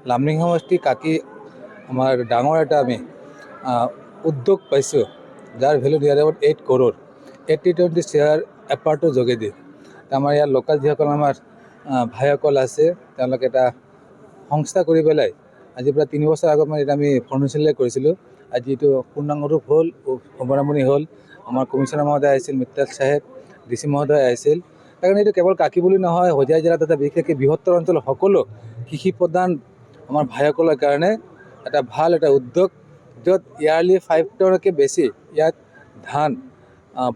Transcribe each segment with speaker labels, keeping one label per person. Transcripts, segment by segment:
Speaker 1: লামডিং সমষ্টি কাকি আমাৰ ডাঙৰ এটা আমি উদ্যোগ পাইছোঁ, যাৰ ভেলু নিয়াৰ এবাউট 8 crore 80-20 শ্বেয়াৰ এপাৰ্টৰ যোগেদি। আমাৰ ইয়াৰ লোকেল যিসকল আমাৰ ভাইসকল আছে, তেওঁলোকে এটা সংস্থা কৰি পেলাই আজি প্ৰায় 3 বছৰ আগত মানে এটা আমি ফৰ্মেশ্যনলৈ কৰিছিলোঁ। আজি এইটো পূৰ্ণাংগ ৰূপ হ'ল, শুভাৰম্ভণি হ'ল। আমাৰ কমিশ্যনাৰ মহোদয় আহিছিল, মিত্তাল চাহেব, DC মহোদয় আহিছিল। তাৰ কাৰণে এইটো কেৱল কাকি বুলি নহয়, হোজাই জিলাত এটা বিশেষকৈ বৃহত্তৰ অঞ্চলৰ সকলো কৃষি প্ৰধান আমাৰ ভাইসকলৰ কাৰণে এটা ভাল এটা উদ্যোগ, য'ত ইয়াৰলি 5 টনতকৈ বেছি ইয়াত ধান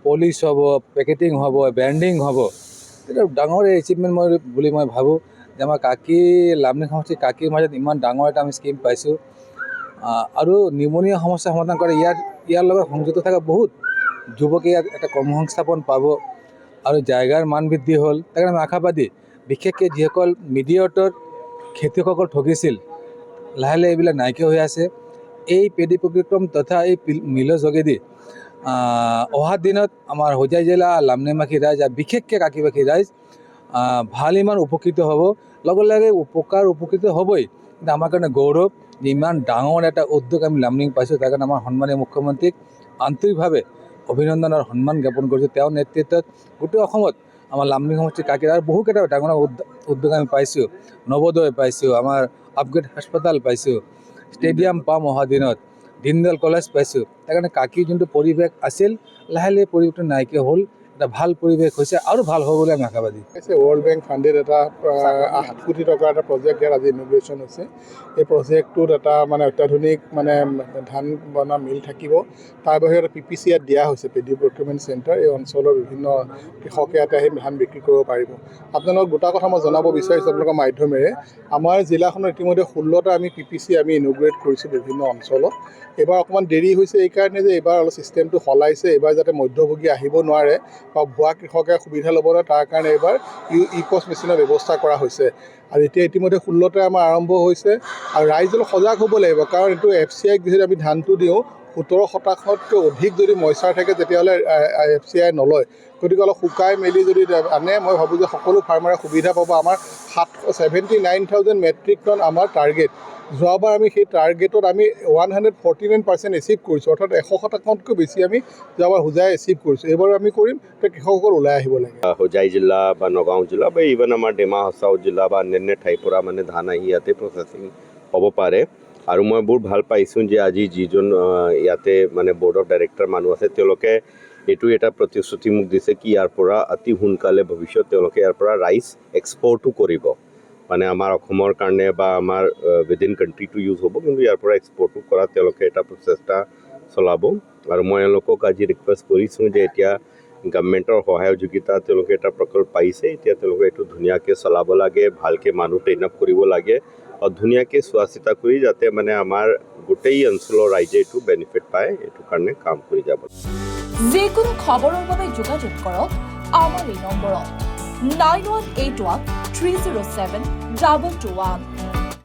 Speaker 1: পলিচ হ'ব, পেকেটিং হ'ব, ব্ৰেণ্ডিং হ'ব। এটা ডাঙৰ এচিভমেণ্ট বুলি মই ভাবোঁ যে আমাৰ কাকি লামডিং সমষ্টি কাকিৰ মাজত ইমান ডাঙৰ এটা আমি স্কিম পাইছোঁ। আৰু নিবনুৱা সমস্যা সমাধান কৰে ইয়াৰ লগত সংযুক্ত থকা বহুত যুৱকে ইয়াত এটা কৰ্মসংস্থাপন পাব আৰু জায়গাৰ মান বৃদ্ধি হ'ল। তাৰ কাৰণে আমি আশাবাদী, বিশেষকৈ যিসকল মিডিয়েটৰ খেতিয়কসকল ঠগিছিল, লাহে লাহে এইবিলাক নাইকিয়া হৈ আছে। এই পেডি প্ৰক্ৰিয়াকৰণ তথা এই মিলৰ যোগেদি অহা দিনত আমাৰ হোজাই জিলা লামডিংবাসী ৰাইজ আৰু বিশেষকৈ কাকিবাসী ৰাইজ ভাল ইমান উপকৃত হ'ব। লগে লগে উপকৃত হ'বই, কিন্তু আমাৰ কাৰণে গৌৰৱ যে ইমান ডাঙৰ এটা উদ্যোগ আমি লামডিং পাইছোঁ। তাৰ কাৰণে আমাৰ সন্মানীয় মুখ্যমন্ত্ৰীক আন্তৰিকভাৱে অভিনন্দন আৰু সন্মান জ্ঞাপন কৰিছোঁ। তেওঁৰ নেতৃত্বত গোটেই অসমত আমাৰ লামডিং সমষ্টি কাকিৰ আৰু বহুকেইটা ডাঙৰ উদ্যোগ আমি পাইছোঁ। নৱোদয় পাইছোঁ, আমাৰ আপগ্ৰেড হাস্পতাল পাইছোঁ, ষ্টেডিয়াম পাম অহা দিনত, দীনদয়াল কলেজ পাইছোঁ। তাৰ কাৰণে কাকিৰ যোনটো পৰিৱেশ আছিল, লাহে লাহে পৰিৱেশটো নাইকিয়া হ'ল। এটা ভাল পৰিৱেশ হৈছে আৰু ভাল হ'ব বুলি আমি আশাবাদী।
Speaker 2: ৱৰ্ল্ড বেংক ফাণ্ডেড এটা 8 কোটি টকাৰ এটা প্ৰজেক্ট ইয়াত আজি ইনগ্ৰেশ্যন হৈছে। এই প্ৰজেক্টটোত এটা মানে অত্যাধুনিক মানে ধান বনোৱা মিল থাকিব। তাৰ বাহিৰে এটা PPC ইয়াত দিয়া হৈছে, পেডি প্ৰকিউৰমেণ্ট চেণ্টাৰ। এই অঞ্চলৰ বিভিন্ন কৃষকে ইয়াতে আহি ধান বিক্ৰী কৰিব পাৰিব। আপোনালোকক দুটা কথা মই জনাব বিচাৰিছোঁ আপোনালোকৰ মাধ্যমেৰে। আমাৰ জিলাখনত ইতিমধ্যে 16টা আমি PPC আমি ইনগ্ৰেট কৰিছোঁ বিভিন্ন অঞ্চলত। এইবাৰ অকণমান দেৰি হৈছে এইকাৰণে যে এইবাৰ অলপ ছিষ্টেমটো সলাইছে। এইবাৰ যাতে মধ্যভোগী আহিব নোৱাৰে বা ভুৱা কৃষকে সুবিধা ল'ব নোৱাৰে, তাৰ কাৰণে এইবাৰ ই-পছ মেচিনৰ ব্যৱস্থা কৰা হৈছে। আৰু এতিয়া ইতিমধ্যে 16টা আমাৰ আৰম্ভ হৈছে। আৰু ৰাইজ অলপ সজাগ হ'ব লাগিব, কাৰণ এইটো FCIক যিহেতু আমি ধানটো দিওঁ 17%তকৈ অধিক যদি মইচাৰ থাকে, তেতিয়াহ'লে FCI নলয়। গতিকে অলপ শুকাই মেলি যদি আনে, মই ভাবোঁ যে সকলো ফাৰ্মাৰে সুবিধা পাব। আমাৰ 79,000 মেট্ৰিক টন আমাৰ টাৰ্গেট। যোৱাবাৰ আমি সেই টাৰ্গেটত আমি 149% এচিভ কৰিছোঁ, অৰ্থাৎ 100%তকৈ বেছি আমি যোৱাবাৰ হোজাই এচিভ কৰিছোঁ। এইবাৰ আমি কৰিম, কৃষকসকল ওলাই আহিব লাগে।
Speaker 3: হোজাই জিলা বা নগাঁও জিলা বা ইভেন আমাৰ ডিমা হাছাও জিলা বা অন্যান্য ঠাইৰ পৰা মানে ধান আহি ইয়াতে প্ৰচেছিং হ'ব পাৰে। আৰু মই বৰ ভাল পাইছোঁ যে আজি যিজন ইয়াতে মানে বৰ্ড অফ ডাইৰেক্টৰ মানুহ আছে, তেওঁলোকে এইটো এটা প্ৰতিশ্ৰুতি মোক দিছে কি ইয়াৰ পৰা অতি সোনকালে ভৱিষ্যত তেওঁলোকে ইয়াৰ পৰা ৰাইচ এক্সপৰ্টো কৰিব। মানে আমাৰ অসমৰ কাৰণে বা আমাৰ উইদিন কাণ্ট্ৰিটো ইউজ হ'ব, কিন্তু ইয়াৰ পৰা এক্সপৰ্টো কৰা তেওঁলোকে এটা প্ৰচেষ্টা চলাব। আৰু মই এওঁলোকক আজি ৰিকুৱেষ্ট কৰিছোঁ যে এতিয়া গভৰ্ণমেণ্টৰ সহযোগিতা তেওঁলোকে এটা প্ৰকল্প পাইছে, এতিয়া তেওঁলোকে এইটো ধুনীয়াকৈ চলাব লাগে, ভালকৈ মানুহ ট্ৰেইন আপ কৰিব লাগে আৰু ধুনীয়াকৈ চোৱা চিতা কৰি যাতে মানে আমাৰ গোটেই অঞ্চলৰ ৰাইজে এইটো বেনিফিট পায়, এইটো কাৰণে কাম কৰি যাব।
Speaker 4: যিকোনো খবৰৰ বাবে যোগাযোগ কৰক আমাৰ এই নম্বৰত 9181 307 2221।